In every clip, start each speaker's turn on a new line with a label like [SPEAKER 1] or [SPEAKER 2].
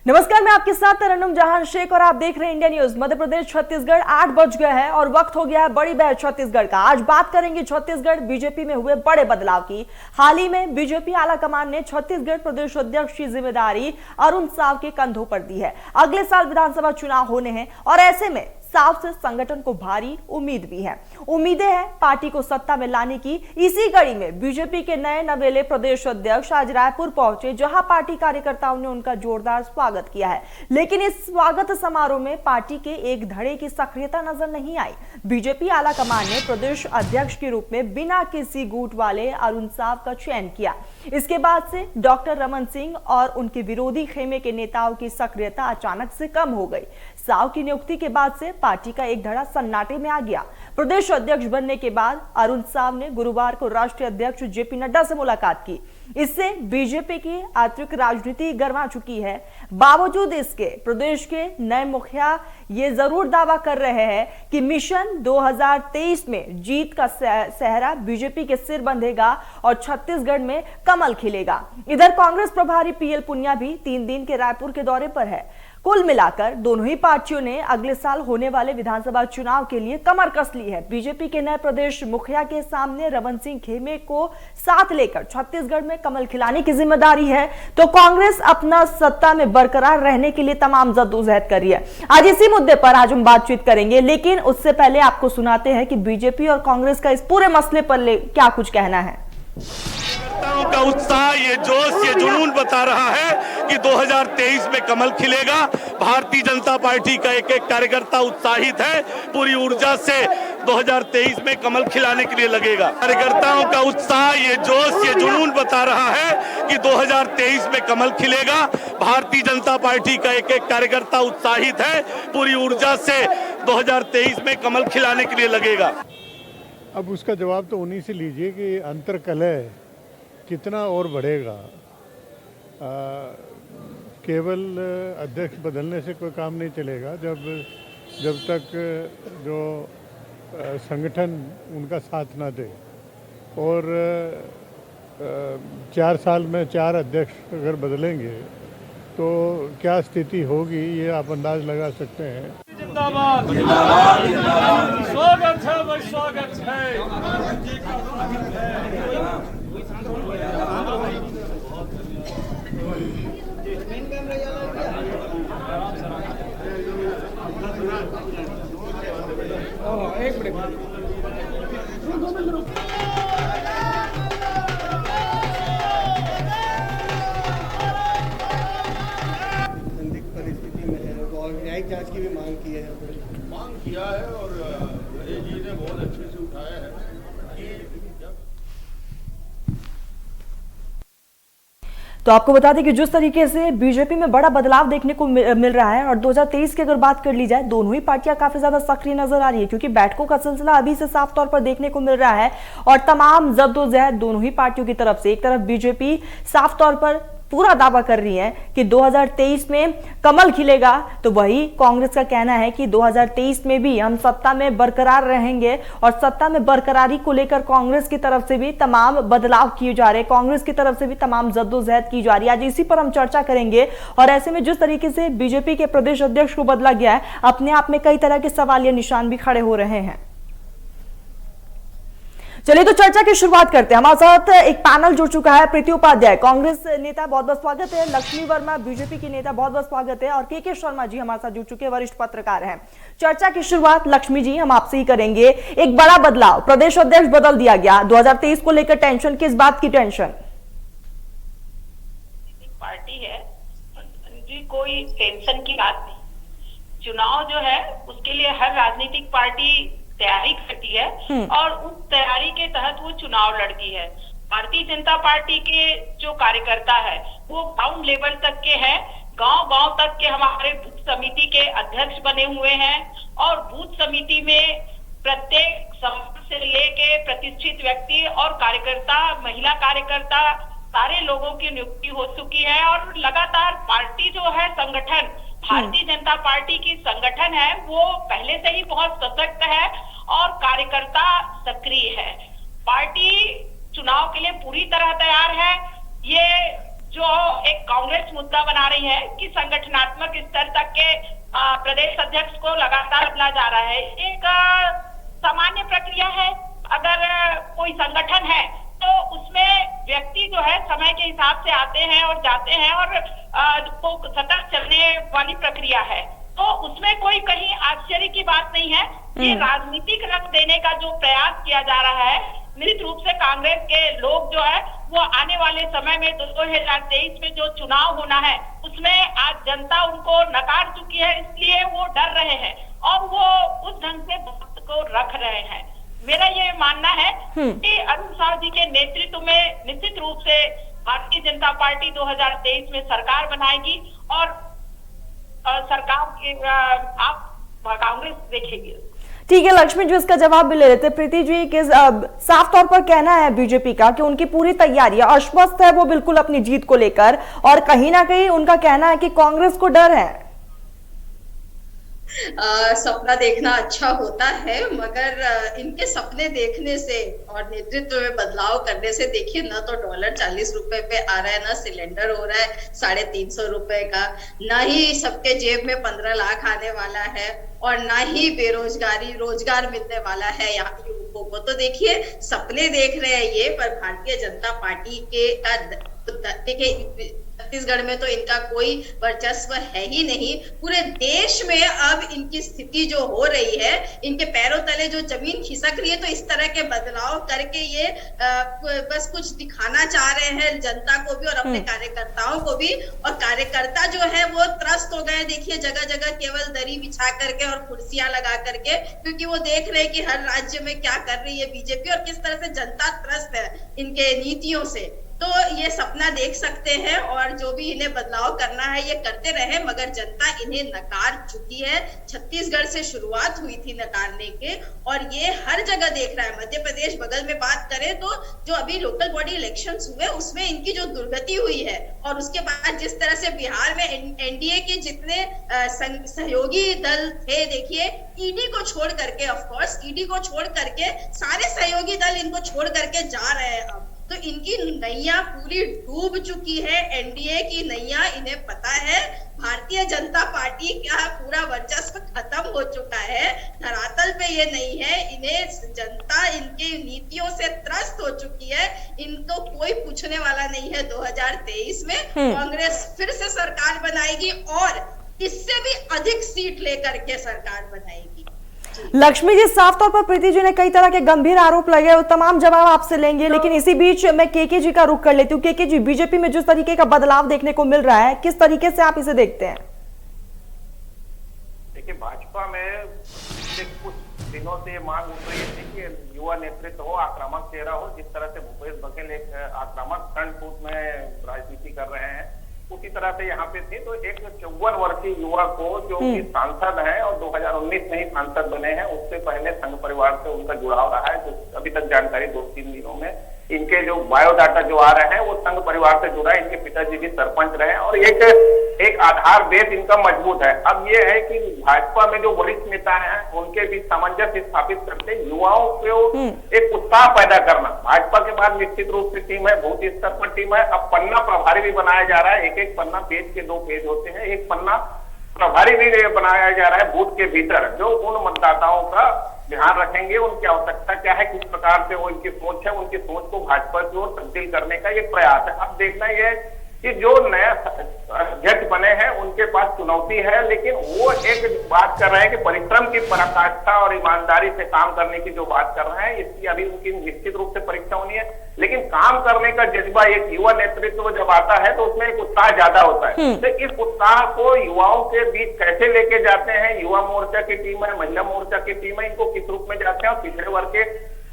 [SPEAKER 1] नमस्कार, मैं आपके साथ तरन्नुम जहान शेख और आप देख रहे हैं इंडिया न्यूज। मध्य प्रदेश छत्तीसगढ़ 8 बज गए हैं और वक्त हो गया है बड़ी बहस छत्तीसगढ़ का। आज बात करेंगे छत्तीसगढ़ बीजेपी में हुए बड़े बदलाव की। हाल ही में बीजेपी आलाकमान ने छत्तीसगढ़ प्रदेश अध्यक्ष की जिम्मेदारी अरुण साव के कंधों पर दी है। अगले साल विधानसभा चुनाव होने हैं और ऐसे में साव से संगठन को भारी उम्मीद भी है। उम्मीदें हैं पार्टी को सत्ता में लाने की। इसी कड़ी में बीजेपी के नए नवेले प्रदेश अध्यक्ष आज रायपुर पहुंचे, जहां पार्टी कार्यकर्ताओं ने उनका जोरदार स्वागत किया है। लेकिन इस स्वागत समारोह में पार्टी के एक धड़े की सक्रियता नजर नहीं आई। बीजेपी आलाकमान ने प्रदेश अध्यक्ष के रूप में बिना किसी गुट वाले अरुण साव का चयन किया। इसके बाद से डॉक्टर रमन सिंह और उनके विरोधी खेमे के नेताओं की सक्रियता अचानक से कम हो गई। साव की नियुक्ति के बाद से पार्टी का एक धड़ा सन्नाटे में आ गया। प्रदेश अध्यक्ष बनने के बाद अरुण साव ने गुरुवार को राष्ट्रीय अध्यक्ष जेपी नड्डा से मुलाकात की। इससे बीजेपी की आंतरिक राजनीति गर्मा चुकी है। बावजूद इसके प्रदेश के नए मुखिया ये जरूर दावा कर रहे हैं कि मिशन 2023 में जीत का सेहरा बीजेपी के सिर बंधेगा और छत्तीसगढ़ में कमल खिलेगा। इधर कांग्रेस प्रभारी पीएल पुनिया भी 3 दिन के रायपुर के दौरे पर है। कुल मिलाकर दोनों ही पार्टियों ने अगले साल होने वाले विधानसभा चुनाव के लिए कमर कस ली है। बीजेपी के नए प्रदेश मुखिया के सामने रमन सिंह खेमे को साथ लेकर छत्तीसगढ़ में कमल खिलाने की जिम्मेदारी है, तो कांग्रेस अपना सत्ता में बरकरार रहने के लिए तमाम जद्दोजहद कर रही है। आज इसी मुद्दे पर आज हम बातचीत करेंगे, लेकिन उससे पहले आपको सुनाते हैं कि बीजेपी और कांग्रेस का इस पूरे मसले पर क्या कुछ कहना है।
[SPEAKER 2] का उत्साह, ये जोश, ये जुनून बता रहा है कि 2023 में कमल खिलेगा। भारतीय जनता पार्टी का एक एक कार्यकर्ता उत्साहित है, पूरी ऊर्जा से 2023 में कमल खिलाने के लिए लगेगा। कार्यकर्ताओं का उत्साह, ये जोश, ये जुनून बता रहा है कि 2023 में कमल खिलेगा। भारतीय जनता पार्टी का एक एक कार्यकर्ता उत्साहित है, पूरी ऊर्जा से 2023 में कमल खिलाने के लिए लगेगा।
[SPEAKER 3] अब उसका जवाब तो उन्हीं से लीजिए कि अंतर्कलह कितना और बढ़ेगा। केवल अध्यक्ष बदलने से कोई काम नहीं चलेगा जब तक जो संगठन उनका साथ ना दे। और 4 साल में 4 अध्यक्ष अगर बदलेंगे तो क्या स्थिति होगी, ये आप अंदाज लगा सकते हैं।
[SPEAKER 4] जिंदाबाद जिंदाबाद जिंदाबाद, स्वागत है भाई, स्वागत है। एक मिनट,
[SPEAKER 5] परिस्थिति में है और न्यायिक जांच की भी मांग की है।
[SPEAKER 6] मांग किया है और अजय जी ने बहुत अच्छे से उठाया है कि
[SPEAKER 1] तो आपको बता दें कि जिस तरीके से बीजेपी में बड़ा बदलाव देखने को मिल रहा है और 2023 की अगर बात कर ली जाए, दोनों ही पार्टियां काफी ज्यादा सक्रिय नजर आ रही है, क्योंकि बैठकों का सिलसिला अभी से साफ तौर पर देखने को मिल रहा है और तमाम जद्दोजहद दोनों ही पार्टियों की तरफ से। एक तरफ बीजेपी साफ तौर पर पूरा दावा कर रही है कि 2023 में कमल खिलेगा, तो वही कांग्रेस का कहना है कि 2023 में भी हम सत्ता में बरकरार रहेंगे और सत्ता में बरकरारी को लेकर कांग्रेस की तरफ से भी तमाम बदलाव किए जा रहे हैं, कांग्रेस की तरफ से भी तमाम जद्दोजहद की जा रही है। आज इसी पर हम चर्चा करेंगे और ऐसे में जिस तरीके से बीजेपी के प्रदेश अध्यक्ष को बदला गया है, अपने आप में कई तरह के सवालिया निशान भी खड़े हो रहे हैं। चलिए तो चर्चा की शुरुआत करते हैं। हमारे साथ एक पैनल जुड़ चुका है। प्रीति उपाध्याय कांग्रेस नेता, बहुत बहुत स्वागत है। लक्ष्मी वर्मा बीजेपी की नेता, बहुत बहुत स्वागत है। और के शर्मा जी हमारे साथ जुड़ चुके हैं, वरिष्ठ पत्रकार हैं। चर्चा की शुरुआत लक्ष्मी जी हम आपसे ही करेंगे। एक बड़ा बदलाव, प्रदेश अध्यक्ष बदल दिया गया, 2023 को लेकर टेंशन, किस बात की टेंशन?
[SPEAKER 7] पार्टी है जी, कोई टेंशन की बात नहीं। चुनाव जो है उसके लिए हर राजनीतिक पार्टी तैयारी करती है और उस तैयारी के तहत वो चुनाव लड़ती है। भारतीय जनता पार्टी के जो कार्यकर्ता है वो ग्राउंड लेवल तक के हैं, गांव-गांव तक के हमारे बूथ समिति के अध्यक्ष बने हुए हैं और बूथ समिति में प्रत्येक समाज से लेके प्रतिष्ठित व्यक्ति और कार्यकर्ता, महिला कार्यकर्ता, सारे लोगों की नियुक्ति हो चुकी है। और लगातार पार्टी जो है, संगठन भारतीय जनता पार्टी की संगठन है, वो पहले से ही बहुत सशक्त है और कार्यकर्ता सक्रिय है। पार्टी चुनाव के लिए पूरी तरह तैयार है। ये जो एक कांग्रेस मुद्दा बना रही है कि संगठनात्मक स्तर तक के प्रदेश अध्यक्ष को लगातार बदला जा रहा है। एक सामान्य प्रक्रिया है, अगर कोई संगठन है तो उसमें व्यक्ति जो है समय के हिसाब से आते हैं और जाते हैं और वो सतत चलने वाली प्रक्रिया है, तो उसमें कोई कहीं आश्चर्य की बात नहीं है। ये राजनीतिक रंग देने का जो प्रयास किया जा रहा है, निश्चित रूप से कांग्रेस के लोग जो है वो आने वाले समय में 2023 में जो चुनाव होना है उसमें आज जनता उनको नकार चुकी है, इसलिए वो डर रहे हैं और वो उस ढंग से बात को रख रहे हैं। मेरा ये मानना है कि अरुण साव जी के नेतृत्व में निश्चित रूप से भारतीय जनता पार्टी 2023 में सरकार बनाएगी और सरकार की आप कांग्रेस देखेगी।
[SPEAKER 1] ठीक है लक्ष्मी जी, इसका जवाब भी ले लेते। प्रीति जी, किस साफ तौर पर कहना है बीजेपी का कि उनकी पूरी तैयारी है, आश्वस्त है वो बिल्कुल अपनी जीत को लेकर, और कहीं ना कहीं उनका कहना है कि कांग्रेस को डर है।
[SPEAKER 8] सपना देखना अच्छा होता है, मगर इनके सपने देखने से और नेतृत्व में बदलाव करने से देखिए ना तो डॉलर 40 रुपए पे आ रहा है, ना सिलेंडर हो रहा है 350 रुपए का, ना ही सबके जेब में 15 लाख आने वाला है और ना ही रोजगार मिलने वाला है यहाँ के युवकों को। तो देखिए सपने देख रहे हैं ये, पर भारतीय जनता पार्टी के देखिए छत्तीसगढ़ में तो इनका कोई वर्चस्व है ही नहीं। पूरे देश में अब इनकी स्थिति जो हो रही है, इनके पैरों तले जो जमीन खिसक रही है, तो इस तरह के बदलाव करके ये बस कुछ दिखाना चाह रहे हैं जनता को भी और अपने कार्यकर्ताओं को भी। और कार्यकर्ता जो है वो त्रस्त हो गए, देखिए जगह जगह केवल दरी बिछा करके और कुर्सियां लगा करके, क्योंकि वो देख रहे हैं कि हर राज्य में क्या कर रही है बीजेपी और किस तरह से जनता त्रस्त है इनके नीतियों से। तो ये सपना देख सकते हैं और जो भी इन्हें बदलाव करना है ये करते रहे, मगर जनता इन्हें नकार चुकी है। छत्तीसगढ़ से शुरुआत हुई थी नकारने के और ये हर जगह देख रहा है। मध्य प्रदेश बगल में बात करें तो जो अभी लोकल बॉडी इलेक्शंस हुए उसमें इनकी जो दुर्गति हुई है, और उसके बाद जिस तरह से बिहार में एनडीए के जितने सहयोगी दल थे, देखिए ईडी को छोड़ करके, ऑफकोर्स ईडी को छोड़ करके सारे सहयोगी दल इनको छोड़ करके जा रहे हैं अब। तो इनकी नैया पूरी डूब चुकी है, एनडीए की नैया। इन्हें पता है भारतीय जनता पार्टी का पूरा वर्चस्व खत्म हो चुका है, धरातल पे ये नहीं है। इन्हें जनता इनके नीतियों से त्रस्त हो चुकी है, इनको कोई पूछने वाला नहीं है। 2023 में कांग्रेस फिर से सरकार बनाएगी और इससे भी अधिक सीट लेकर के सरकार बनाएगी।
[SPEAKER 1] लक्ष्मी जी, साफ तौर पर प्रीति जी ने कई तरह के गंभीर आरोप लगाए, वो तमाम जवाब आपसे लेंगे, लेकिन इसी बीच मैं केके जी का रुख कर लेती हूँ। केके जी, बीजेपी में जिस तरीके का बदलाव देखने को मिल रहा है, किस तरीके से आप इसे देखते हैं?
[SPEAKER 9] देखिए, भाजपा में कुछ दिनों से मांग उठ रही थी कि युवा नेतृत्व हो, आक्रामक चेहरा हो। जिस तरह से भूपेश बघेल एक आक्रामक फ्रंट फुट में राजनीति कर रहे हैं, उसी तरह से यहाँ पे थे। तो एक 54 वर्षीय युवा को जो कि सांसद है और 2019 में ही सांसद बने हैं, उससे पहले संघ परिवार से उनका जुड़ाव रहा है। जो अभी तक जानकारी 2-3 दिनों में इनके जो बायोडाटा जो आ रहे हैं वो संघ परिवार से जुड़ा है। इनके पिताजी भी सरपंच रहे और एक आधार बेस इनका मजबूत है। अब ये है कि भाजपा में जो वरिष्ठ नेता हैं उनके बीच सामंजस्य स्थापित करते युवाओं को एक उत्साह पैदा करना। भाजपा के बाद निश्चित रूप से टीम है, बहुत स्तर पर टीम है। अब पन्ना प्रभारी भी बनाया जा रहा है। एक पन्ना, पेज के 2 पेज होते हैं, एक पन्ना प्रभारी भी बनाया जा रहा है बूथ के भीतर, जो उन मतदाताओं का ध्यान रखेंगे, उनकी आवश्यकता क्या है, किस प्रकार से वो इनकी सोच है, उनकी सोच को भाजपा की ओर तब्दील करने का ये प्रयास है। अब देखना यह है कि जो नया अध्यक्ष बने हैं उनके पास चुनौती है, लेकिन वो एक बात कर रहे हैं कि परिश्रम की पराकाष्ठा और ईमानदारी से काम करने की जो बात कर रहे हैं, इसकी अभी उनकी निश्चित रूप से परीक्षा होनी है। लेकिन काम करने का जज्बा एक युवा नेतृत्व जब आता है तो उसमें एक उत्साह ज्यादा होता है। तो इस उत्साह को युवाओं के बीच कैसे लेके जाते हैं, युवा मोर्चा की टीम है, महिला मोर्चा की टीम है, इनको किस रूप में जाते हैं और पिछड़े वर्ग के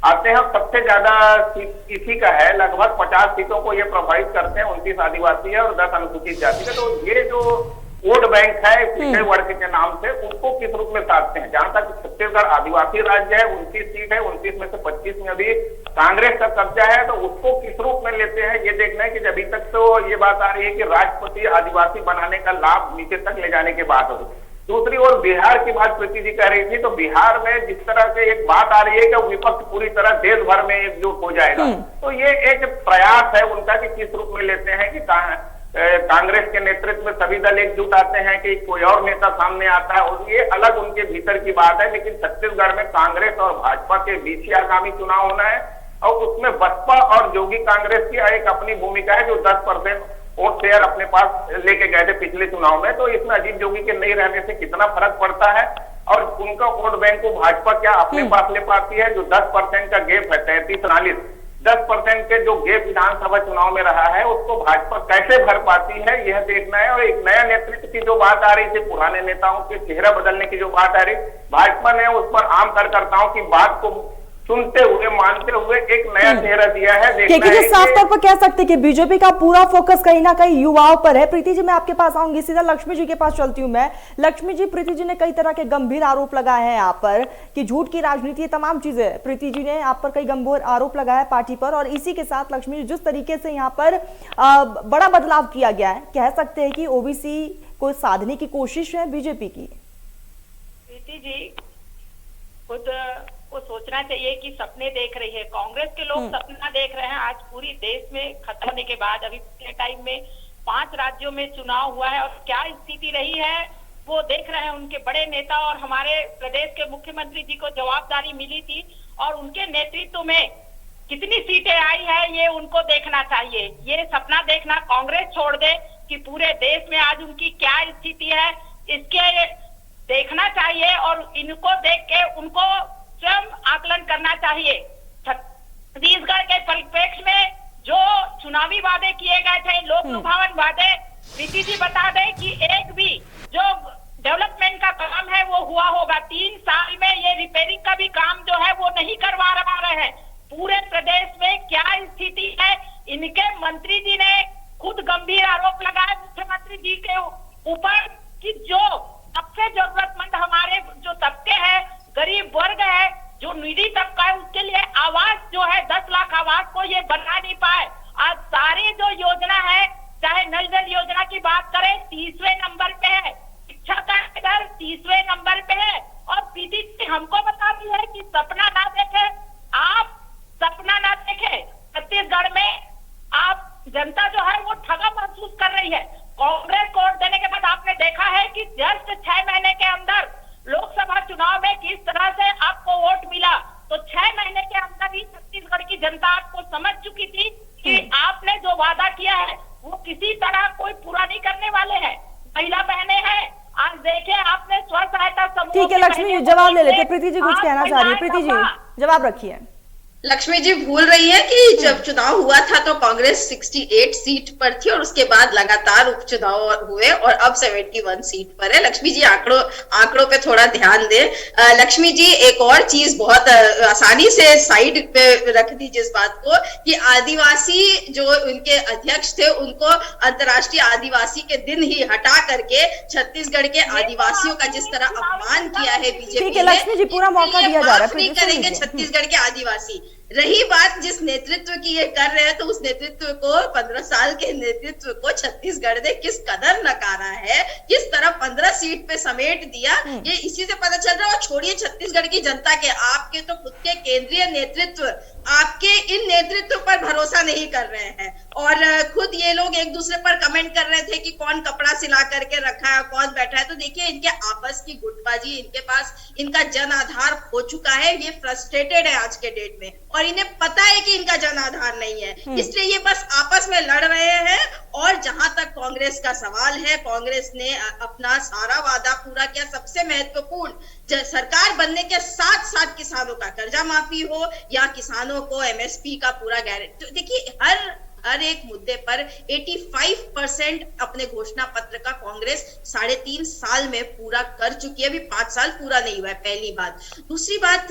[SPEAKER 9] आते हैं। सबसे ज्यादा सीट इसी का है, लगभग 50 सीटों को ये प्रभावित करते हैं। 29 आदिवासी है और 10 अनुसूचित जाति है। तो ये जो वोट बैंक है पिछड़े वर्ग के नाम से, उसको किस रूप में साधते हैं। जहां तक छत्तीसगढ़ आदिवासी राज्य है, 29 सीट है, 29 में से 25 में अभी कांग्रेस का कब्जा है, तो उसको किस रूप में लेते हैं ये देखना है। कि अभी तक तो ये बात आ रही है कि राष्ट्रपति आदिवासी बनाने का लाभ नीचे तक ले जाने के बाद हो। दूसरी ओर बिहार की बात प्रीति जी कह रही थी, तो बिहार में जिस तरह से एक बात आ रही है कि विपक्ष पूरी तरह देश भर में एकजुट हो जाएगा, तो ये एक प्रयास है उनका कि किस रूप में लेते हैं कि कांग्रेस के नेतृत्व में सभी दल एकजुट आते हैं कि कोई और नेता सामने आता है, और ये अलग उनके भीतर की बात है। लेकिन छत्तीसगढ़ में कांग्रेस और भाजपा के बीच ही आगामी चुनाव होना है, और उसमें बसपा और जोगी कांग्रेस की एक अपनी भूमिका है, जो 10% वोट शेयर अपने पास लेके गए थे पिछले चुनाव में। तो इसमें अजीत जोगी के नहीं रहने से कितना फर्क पड़ता है, और उनका वोट बैंक को भाजपा क्या अपने पास ले पाती है। जो 10% का गैप है, 33-40, 10% के जो गैप विधानसभा चुनाव में रहा है, उसको भाजपा कैसे भर पाती है, यह देखना है। और एक नया नेतृत्व की जो बात आ रही थी, पुराने नेताओं के चेहरा बदलने की जो बात आ रही, भाजपा ने उस पर आम कार्यकर्ताओं की बात को सुनते हुए, मानते हुए एक नया चेहरा दिया है। देखना है
[SPEAKER 1] साफ तौर पर कह सकते हैं कि बीजेपी का पूरा फोकस कहीं ना कहीं युवाओं पर है। प्रीति जी, मैं आपके पास आऊंगी, सीधा लक्ष्मी जी के पास चलती हूं मैं। लक्ष्मी जी, प्रीति जी ने कई तरह के गंभीर आरोप लगाए हैं आप पर कि झूठ की राजनीति, तमाम चीजें प्रीति जी ने आप पर कई गंभीर आरोप लगाया है पार्टी पर। और इसी के साथ लक्ष्मी जी, जिस तरीके से यहाँ पर बड़ा बदलाव किया गया है, कह सकते हैं कि ओबीसी को साधने की कोशिश है बीजेपी की।
[SPEAKER 7] प्रीति जी खुद को सोचना चाहिए कि सपने देख रही है कांग्रेस के लोग, सपना देख रहे हैं। आज पूरी देश में खत्म होने के बाद अभी पिछले टाइम में 5 राज्यों में चुनाव हुआ है, और क्या स्थिति रही है वो देख रहे हैं। उनके बड़े नेता और हमारे प्रदेश के मुख्यमंत्री जी को जवाबदारी मिली थी, और उनके नेतृत्व में कितनी सीटें आई है ये उनको देखना चाहिए। ये सपना देखना कांग्रेस छोड़ दे कि पूरे देश में आज उनकी क्या स्थिति है, इसके देखना चाहिए। और इनको देख के उनको स्वयं आकलन करना चाहिए। छत्तीसगढ़ के परिप्रेक्ष्य में जो चुनावी वादे किए गए थे, लोक लुभावन वादे, प्रीति जी बता दें कि एक भी जो डेवलपमेंट का काम है वो हुआ होगा। 3 साल में ये रिपेयरिंग का भी काम जो है वो नहीं करवा रहे हैं। पूरे प्रदेश में क्या स्थिति है, इनके मंत्री जी ने खुद गंभीर आरोप लगाए मुख्यमंत्री जी के ऊपर कि जो सबसे जरूरतमंद हमारे जो तबके हैं, गरीब वर्ग है, जो निजी तबका है, उसके लिए आवास जो है 10 लाख आवास को ये बना नहीं पाए। आज सारी जो योजना है, चाहे नल जल योजना की बात करें, 30वें नंबर पे है, शिक्षा का दर 30वें नंबर पे है। और पीटी हमको बताती है कि सपना ना देखे, आप सपना ना देखे। छत्तीसगढ़ में आप जनता जो है वो ठगा महसूस कर रही है। कांग्रेस को वोट देने के बाद आपने देखा है कि जस्ट 6 महीने के अंदर लोकसभा चुनाव में किस तरह से आपको वोट मिला। तो 6 महीने के अंदर ही छत्तीसगढ़ की जनता आपको समझ चुकी थी कि आपने जो वादा किया है वो किसी तरह कोई पूरा नहीं करने वाले हैं। महिला बहनें हैं, आज देखिए आपने स्व सहायता समूह।
[SPEAKER 1] ठीक है लक्ष्मी जी, जवाब ले लेते। प्रीति जी कुछ कहना चाह रही है, प्रीति जी जवाब रखिए।
[SPEAKER 8] लक्ष्मी जी भूल रही है कि जब चुनाव हुआ था तो कांग्रेस 68 सीट पर थी, और उसके बाद लगातार उपचुनाव हुए और अब 71 सीट पर है। लक्ष्मी जी आंकड़ों पे थोड़ा ध्यान दें। लक्ष्मी जी एक और चीज बहुत आसानी से साइड पे रख दी जिस बात को कि आदिवासी जो उनके अध्यक्ष थे उनको अंतर्राष्ट्रीय आदिवासी के दिन ही हटा करके छत्तीसगढ़ के आदिवासियों का जिस तरह अपमान किया है बीजेपी ने,
[SPEAKER 1] लक्ष्मी जी पूरा मौका दिया जा रहा है,
[SPEAKER 8] नहीं करेंगे छत्तीसगढ़ के आदिवासी। रही बात जिस नेतृत्व की ये कर रहे हैं, तो उस नेतृत्व को 15 साल के नेतृत्व को छत्तीसगढ़ ने किस कदर नकारा है, किस तरह 15 सीट पे समेट दिया, ये इसी से पता चल रहा है। और छोड़िए छत्तीसगढ़ की जनता के, आपके तो खुद के केंद्रीय नेतृत्व आपके इन नेतृत्व पर भरोसा नहीं कर रहे हैं। और खुद ये लोग एक दूसरे पर कमेंट कर रहे थे कि कौन कपड़ा सिला करके रखा है, कौन बैठा है। तो देखिए इनके आपस की गुटबाजी, इनके पास इनका जन आधार खो चुका है। ये फ्रस्ट्रेटेड है आज के डेट में, और इन्हें पता है कि इनका जन आधार नहीं है, इसलिए ये बस आपस में लड़ रहे हैं। और जहां तक कांग्रेस का सवाल है, कांग्रेस ने अपना सारा वादा पूरा किया। सबसे महत्वपूर्ण, सरकार बनने के साथ साथ किसानों का कर्जा माफी हो या किसानों को एमएसपी का पूरा गारंटी। देखिए हर एक मुद्दे पर 85% अपने घोषणा पत्र का कांग्रेस 3.5 साल में पूरा कर चुकी है। अभी 5 साल पूरा नहीं हुआ है, पहली बात। दूसरी बात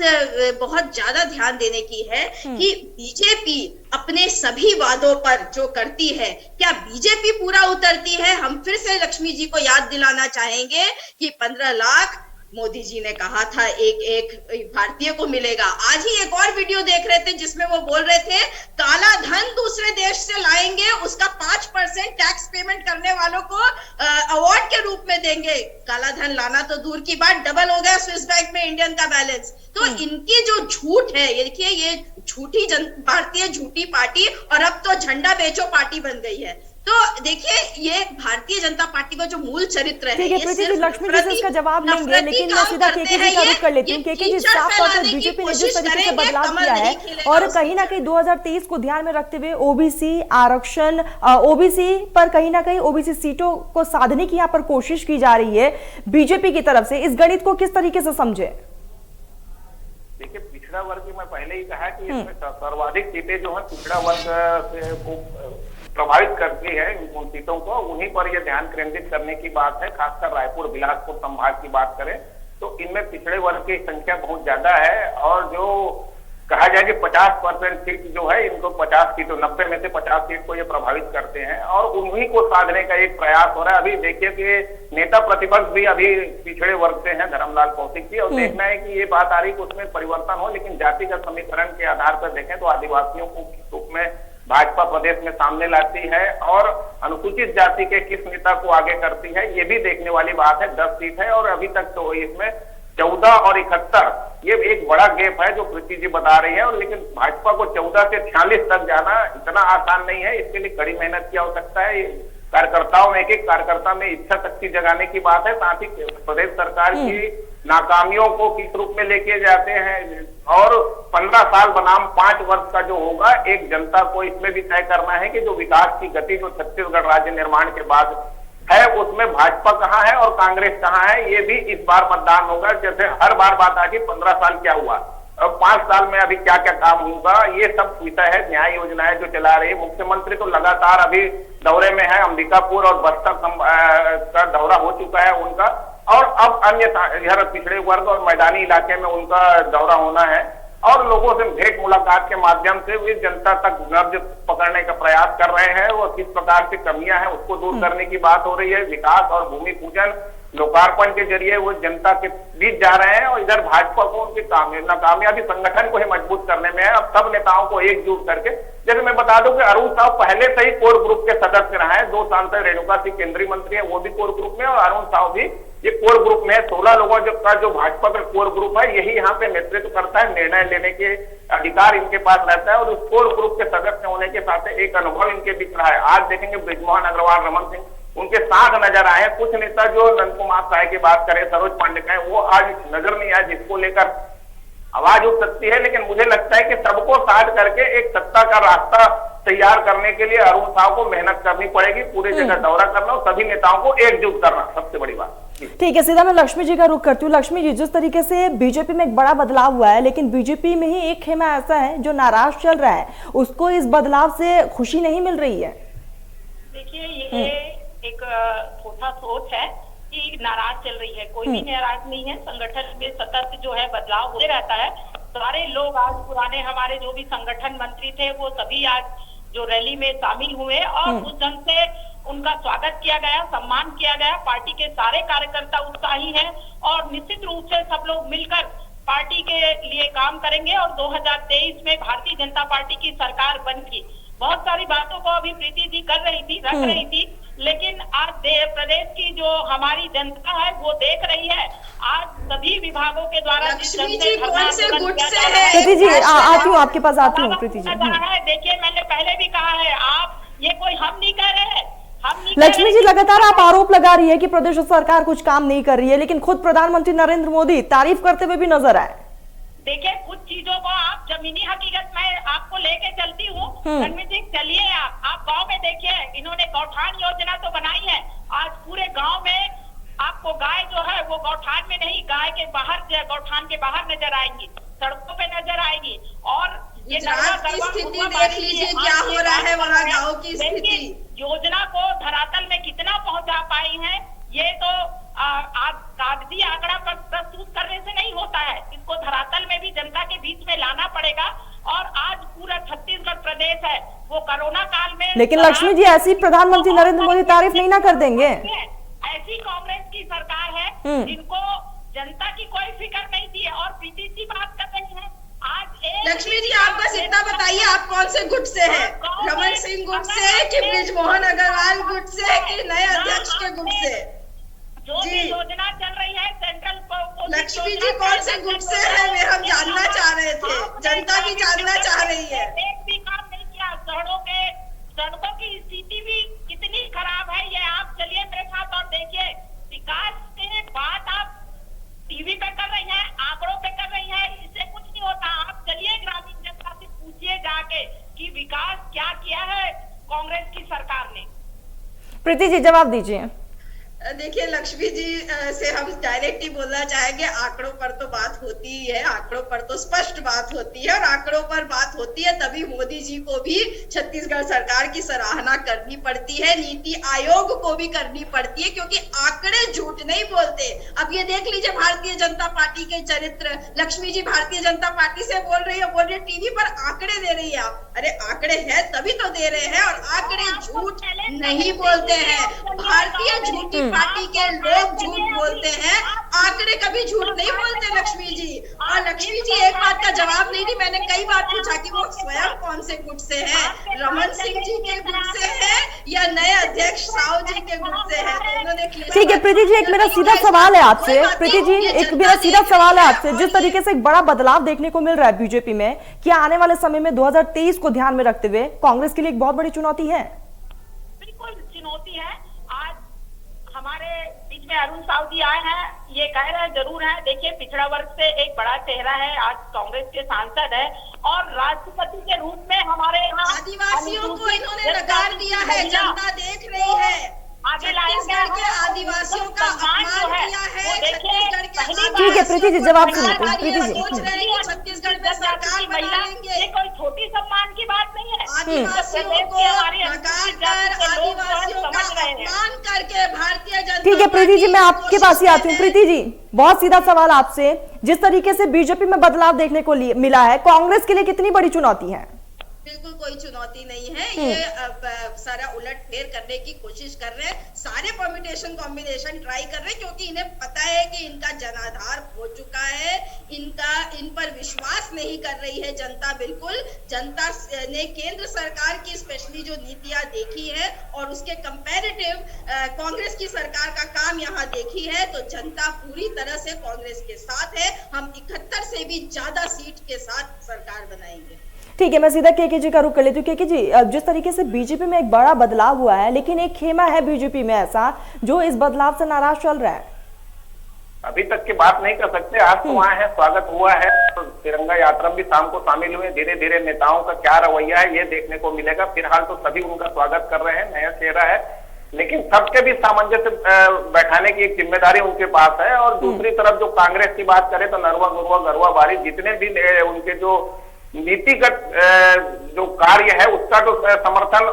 [SPEAKER 8] बहुत ज्यादा ध्यान देने की है कि बीजेपी अपने सभी वादों पर जो करती है, क्या बीजेपी पूरा उतरती है? हम फिर से लक्ष्मी जी को याद दिलाना चाहेंगे कि 15 लाख मोदी जी ने कहा था एक भारतीय को मिलेगा। आज ही एक और वीडियो देख रहे थे जिसमें वो बोल रहे थे काला धन दूसरे देश से लाएंगे, उसका 5% टैक्स पेमेंट करने वालों को अवार्ड के रूप में देंगे। काला धन लाना तो दूर की बात, डबल हो गया स्विस बैंक में इंडियन का बैलेंस। तो इनकी जो झूठ है, ये देखिए ये झूठी भारतीय झूठी पार्टी, और अब तो झंडा बेचो पार्टी बन गई है। तो देखिए, ये भारतीय जनता पार्टी का जो मूल चरित्र है,
[SPEAKER 1] ठीक है प्रीति जी, लक्ष्मी जी से इसका जवाब लेंगे, लेकिन मैं सीधा केके जी का रुख कर लेती हूँ। केके जी, साफ तौर पर बीजेपी ने जिस तरीके से बदलाव किया है और कहीं ना कहीं 2023 को ध्यान में रखते हुए ओबीसी आरक्षण, ओबीसी पर कहीं ना कहीं ओबीसी सीटों को साधने की यहाँ पर कोशिश की जा रही है बीजेपी की तरफ से, इस गणित को किस तरीके से समझे?
[SPEAKER 9] देखिए, पिछड़ा वर्ग की मैं पहले ही कहा कि इसमें सर्वाधिक सीटें जो है पिछड़ा वर्ग से को प्रभावित करती है, उन सीटों को उन्हीं पर यह ध्यान केंद्रित करने की बात है। खासकर रायपुर बिलासपुर संभाग की बात करें तो इनमें पिछड़े वर्ग की संख्या बहुत ज्यादा है और जो कहा जाए कि 50% सीट जो है इनको 50 सीटों 90 में से 50 सीट को ये प्रभावित करते हैं और उन्हीं को साधने का एक प्रयास हो रहा है। अभी देखिए कि नेता प्रतिपक्ष भी अभी पिछड़े वर्ग से हैं, धर्मलाल कौशिक जी, और देखना है कि ये बात आ रही कि उसमें परिवर्तन हो, लेकिन जातिगत समीकरण के आधार पर देखें तो आदिवासियों को किस रूप में भाजपा प्रदेश में सामने लाती है और अनुसूचित जाति के किस नेता को आगे करती है, ये भी देखने वाली बात है। 10 सीट है और अभी तक तो इसमें 14 और 71, ये एक बड़ा गैप है जो प्रीति जी बता रही है। और लेकिन भाजपा को 14 से 46 तक जाना इतना आसान नहीं है, इसके लिए कड़ी मेहनत की आवश्यकता है। कार्यकर्ताओं में, एक एक कार्यकर्ता में इच्छा शक्ति जगाने की बात है। साथ ही प्रदेश सरकार की नाकामियों को किस रूप में लेके जाते हैं और 15 साल बनाम 5 वर्ष का जो होगा, एक जनता को इसमें भी तय करना है कि जो विकास की गति जो छत्तीसगढ़ राज्य निर्माण के बाद है उसमें भाजपा कहाँ है और कांग्रेस कहाँ है, ये भी इस बार मतदान होगा। जैसे हर बार बात आती 15 साल क्या हुआ और 5 साल में अभी क्या क्या काम होगा, ये सब विषय है। न्याय योजनाएं जो चला रही है, मुख्यमंत्री तो लगातार अभी दौरे में है, अंबिकापुर और बस्तर का दौरा हो चुका है उनका, और अब अन्य इधर पिछड़े वर्ग और मैदानी इलाके में उनका दौरा होना है और लोगों से भेंट मुलाकात के माध्यम से वे जनता तक नब्ज पकड़ने का प्रयास कर रहे हैं और किस प्रकार की कमियां हैं उसको दूर करने की बात हो रही है। विकास और भूमि पूजन लोकार्पण के जरिए वो जनता के बीच जा रहे हैं और इधर भाजपा को उनकी नाकामयाबी संगठन को ही मजबूत करने में है। अब सब नेताओं को एकजुट करके, जैसे मैं बता दूं कि अरुण साहब पहले से ही कोर ग्रुप के सदस्य रहे हैं, 2 साल से रेणुका सिंह केंद्रीय मंत्री है, वो भी कोर ग्रुप में, और अरुण साहब भी ये कोर ग्रुप में है। 16 लोगों का जो भाजपा का कोर ग्रुप है, यही यहाँ पे नेतृत्व करता है, निर्णय लेने के अधिकार इनके पास रहता है और उस कोर ग्रुप के सदस्य होने के साथ एक अनुभव इनके दिख रहा है। आज देखेंगे बृजमोहन अग्रवाल, रमन सिंह उनके साथ नजर आए। कुछ नेता जो नंद कुमार साय की बात करें, सरोज पांडे का, वो आज नजर नहीं आया, जिसको लेकर आवाज उठ सकती है। लेकिन मुझे लगता है कि सबको साथ करके एक सत्ता का रास्ता तैयार करने के लिए अरुण साहब को मेहनत करनी पड़ेगी, पूरे जगह दौरा करना और सभी नेताओं को एकजुट करना सबसे बड़ी बात।
[SPEAKER 1] ठीक है, सीधा मैं लक्ष्मी जी का रुख करती हूँ। लक्ष्मी जी, जिस तरीके से बीजेपी में एक बड़ा बदलाव हुआ है, लेकिन बीजेपी में ही एक खेमा ऐसा है जो नाराज चल रहा है, उसको इस बदलाव से खुशी नहीं मिल रही है।
[SPEAKER 7] देखिए, ये एक थोड़ा सोच है कि नाराज चल रही है, कोई भी नाराज नहीं है। संगठन में सतत जो है बदलाव होते रहता है। सारे लोग आज पुराने हमारे जो भी संगठन मंत्री थे वो सभी आज जो रैली में शामिल हुए और उस ढंग से उनका स्वागत किया गया, सम्मान किया गया। पार्टी के सारे कार्यकर्ता उत्साही हैं और निश्चित रूप से सब लोग मिलकर पार्टी के लिए काम करेंगे और 2023 में भारतीय जनता पार्टी की सरकार बनेगी। बहुत सारी बातों को अभी प्रीति जी कर रही थी, रख रही थी, लेकिन आज प्रदेश की जो हमारी जनता है वो देख रही है। आज सभी विभागों के द्वारा
[SPEAKER 8] लक्ष्मी जी कौन से गुट से है?
[SPEAKER 1] प्रीति जी आती हूँ, आपके पास आती हूँ प्रीति जी।
[SPEAKER 7] देखिए, मैंने पहले भी कहा है, आप ये कोई हम नहीं कह रहे हैं।
[SPEAKER 1] लक्ष्मी जी, लगातार आप आरोप लगा रही है कि प्रदेश सरकार कुछ काम नहीं कर रही है, लेकिन खुद प्रधानमंत्री नरेंद्र मोदी तारीफ करते हुए भी नजर आए।
[SPEAKER 7] देखिए, कुछ चीजों को आप जमीनी हकीकत में आपको लेके चलती हूँ। जी, चलिए आप गांव में देखिए, इन्होंने गौठान योजना तो बनाई है। आज पूरे गांव में आपको गाय जो है वो गौठान में नहीं, गाय के बाहर, गौठान के बाहर नजर आएंगी, सड़कों पे नजर आएगी। और ये
[SPEAKER 8] गुजरात की स्थिति देख लीजिए, क्या हो रहा है वहाँ गाँव की स्थिति।
[SPEAKER 7] योजना को धरातल में कितना पहुंचा पाई है, ये तो आज कागजी आंकड़ा पर प्रस्तुत करने से नहीं होता है, इसको धरातल में भी जनता के बीच में लाना पड़ेगा। और आज पूरा छत्तीसगढ़ प्रदेश है वो कोरोना काल में,
[SPEAKER 1] लेकिन लक्ष्मी जी ऐसी प्रधानमंत्री नरेंद्र मोदी तारीफ नहीं ना कर देंगे।
[SPEAKER 7] ऐसी कांग्रेस की सरकार है जिनको जनता की कोई फिक्र नहीं थी और प्रीति जी बात कर रही है। आज
[SPEAKER 8] लक्ष्मी जी, आप बस इतना बताइए, आप कौन से गुट से हैं? रमन सिंह गुट से कि बृजमोहन अग्रवाल गुट से कि नए अध्यक्ष के गुट से?
[SPEAKER 7] जो भी योजना चल रही है सेंट्रल,
[SPEAKER 8] लक्ष्मी जी कौन से गुट से है, वे हम जानना चाह रहे थे, जनता भी जानना चाह रही है।
[SPEAKER 7] एक भी काम नहीं किया। सड़कों की स्थिति भी
[SPEAKER 1] प्रीति जी जवाब दीजिए।
[SPEAKER 8] देखिए लक्ष्मी जी से हम डायरेक्ट ही बोलना चाहेंगे, आंकड़ों पर तो बात होती ही है, आंकड़ों पर तो स्पष्ट बात होती है, और आंकड़ों पर बात होती है तभी मोदी जी को भी छत्तीसगढ़ सरकार की सराहना करनी पड़ती है, नीति आयोग को भी करनी पड़ती है, क्योंकि आंकड़े झूठ नहीं बोलते। अब ये देख लीजिए भारतीय जनता पार्टी के चरित्र, लक्ष्मी जी भारतीय जनता पार्टी से बोल रही है टीवी पर आंकड़े दे रही है आप। अरे आंकड़े है तभी तो दे रहे हैं, और आंकड़े झूठ नहीं बोलते हैं। भारतीय झूठी पार्टी के लोग झूठ बोलते हैं, आंकड़े कभी झूठ नहीं बोलते लक्ष्मी जी। और लक्ष्मी जी एक बात का जवाब नहीं दी, मैंने कई बार पूछा कि वो स्वयं कौन से गुट से है, रमन सिंह जी के गुट से है या नए अध्यक्ष साव जी के गुट से है।
[SPEAKER 1] ठीक है प्रीति जी, एक मेरा सीधा सवाल है आपसे। प्रीति जी एक मेरा सीधा सवाल है आपसे, जिस तरीके से एक बड़ा बदलाव देखने को मिल रहा है बीजेपी में, क्या आने वाले समय में 2023 को ध्यान में रखते हुए कांग्रेस के लिए एक बहुत बड़ी चुनौती है?
[SPEAKER 7] बिल्कुल चुनौती है। आज हमारे बीच में अरुण साव जी आए हैं, ये कह रहे जरूर है, देखिए पिछड़ा वर्ग से एक बड़ा चेहरा है, आज कांग्रेस के सांसद है, और राष्ट्रपति के रूप में हमारे यहाँ
[SPEAKER 8] आदिवासियों को इन्होंने नकार दिया है, जनता देख रही है। छत्तीसगढ़ के आदिवासियों का अपमान किया है, छत्तीसगढ़ के।
[SPEAKER 1] ठीक है प्रीति जी जवाब सुनिए। प्रीति जी
[SPEAKER 8] सोच रहे हैं कि छत्तीसगढ़ में सरकार बनाएंगे,
[SPEAKER 7] ये कोई छोटी सम्मान की बात नहीं है।
[SPEAKER 8] आदिवासियों को नकार कर, आदिवासियों का अपमान करके भारतीय जनता।
[SPEAKER 1] ठीक है प्रीति जी, मैं आपके पास ही आती हूँ। प्रीति जी बहुत सीधा सवाल आपसे, जिस तरीके से बीजेपी में बदलाव देखने को मिला है, कांग्रेस के लिए कितनी बड़ी चुनौती है?
[SPEAKER 8] बिल्कुल कोई चुनौती नहीं है, ये सारा उलट फेर करने की कोशिश कर रहे हैं, सारे परम्यूटेशन कॉम्बिनेशन ट्राई कर रहे हैं, क्योंकि इन्हें पता है कि इनका जनाधार हो चुका है, इन पर विश्वास नहीं कर रही है जनता। बिल्कुल जनता ने केंद्र सरकार की स्पेशली जो नीतियां देखी है और उसके कंपैरेटिव कांग्रेस की सरकार का काम यहाँ देखी है, तो जनता पूरी तरह से कांग्रेस के साथ है। हम 71 से भी ज्यादा सीट के साथ सरकार बनाएंगे।
[SPEAKER 1] ठीक है, मैं सीधा केके जी का रुख कर लेती हूँ। केके जी जिस तरीके से बीजेपी में एक बड़ा बदलाव हुआ है, लेकिन एक खेमा है बीजेपी में ऐसा जो इस बदलाव से नाराज चल रहा है।
[SPEAKER 9] अभी तक की बात नहीं कर सकते, आज तो वहाँ है, स्वागत हुआ है, तो तिरंगा यात्रा भी शाम को शामिल हुए। धीरे धीरे नेताओं का क्या रवैया है ये देखने को मिलेगा। फिलहाल तो सभी उनका स्वागत कर रहे हैं, नया चेहरा है, लेकिन सबके भी सामंजस्य बैठाने की एक जिम्मेदारी उनके पास है। और दूसरी तरफ जो कांग्रेस की बात करें तो नरवा गुरवा गरवा बारी जितने भी उनके जो नीतिगत जो कार्य है उसका तो समर्थन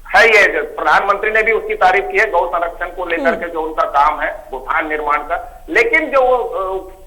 [SPEAKER 9] है। ये प्रधानमंत्री ने भी उसकी तारीफ की है, गौ संरक्षण को लेकर के जो उनका काम है, गोठान निर्माण का। लेकिन जो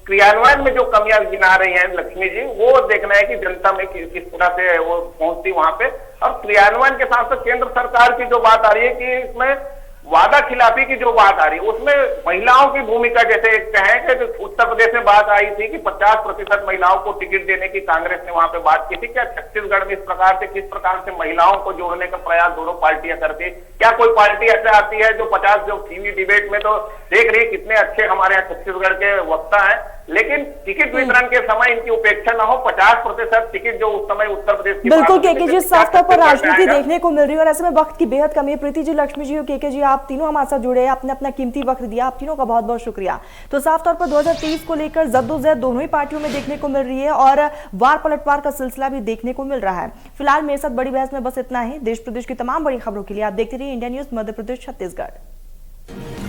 [SPEAKER 9] क्रियान्वयन में जो कमियां गिना रही हैं लक्ष्मी जी, वो देखना है कि जनता में किस तरह से वो पहुंचती वहां पे। और क्रियान्वयन के साथ साथ केंद्र सरकार की जो बात आ रही है कि इसमें वादा खिलाफी की जो बात आ रही है, उसमें महिलाओं की भूमिका, जैसे कहें कि उत्तर प्रदेश में बात आई थी कि 50% महिलाओं को टिकट देने की कांग्रेस ने वहां पे बात की थी। क्या छत्तीसगढ़ में किस प्रकार से महिलाओं को जोड़ने का प्रयास दोनों पार्टियां करती है? क्या कोई पार्टी ऐसे आती है जो 50 जो टीवी डिबेट में तो देख रही कितने अच्छे हमारे यहाँ छत्तीसगढ़ के वक्ता है, लेकिन टिकट वितरण के समय इनकी उपेक्षा न हो। 50% टिकट जो उस समय उत्तर प्रदेश की,
[SPEAKER 1] बिल्कुल केके जी साफ तौर पर राजनीति देखने को मिल रही है और ऐसे में वक्त की बेहद कमी है। प्रीति जी, लक्ष्मी जी और केके जी, आप तीनों हमारे साथ जुड़े, आपने अपना कीमती वक्त दिया, आप तीनों का बहुत बहुत शुक्रिया। तो साफ तौर पर 2023 को लेकर जद्दोजहद दोनों ही पार्टियों में देखने को मिल रही है और वार पलटवार का सिलसिला भी देखने को मिल रहा है। फिलहाल मेरे साथ बड़ी बहस में बस इतना ही। देश प्रदेश की तमाम बड़ी खबरों के लिए आप देखते रहिए इंडिया न्यूज मध्य प्रदेश छत्तीसगढ़।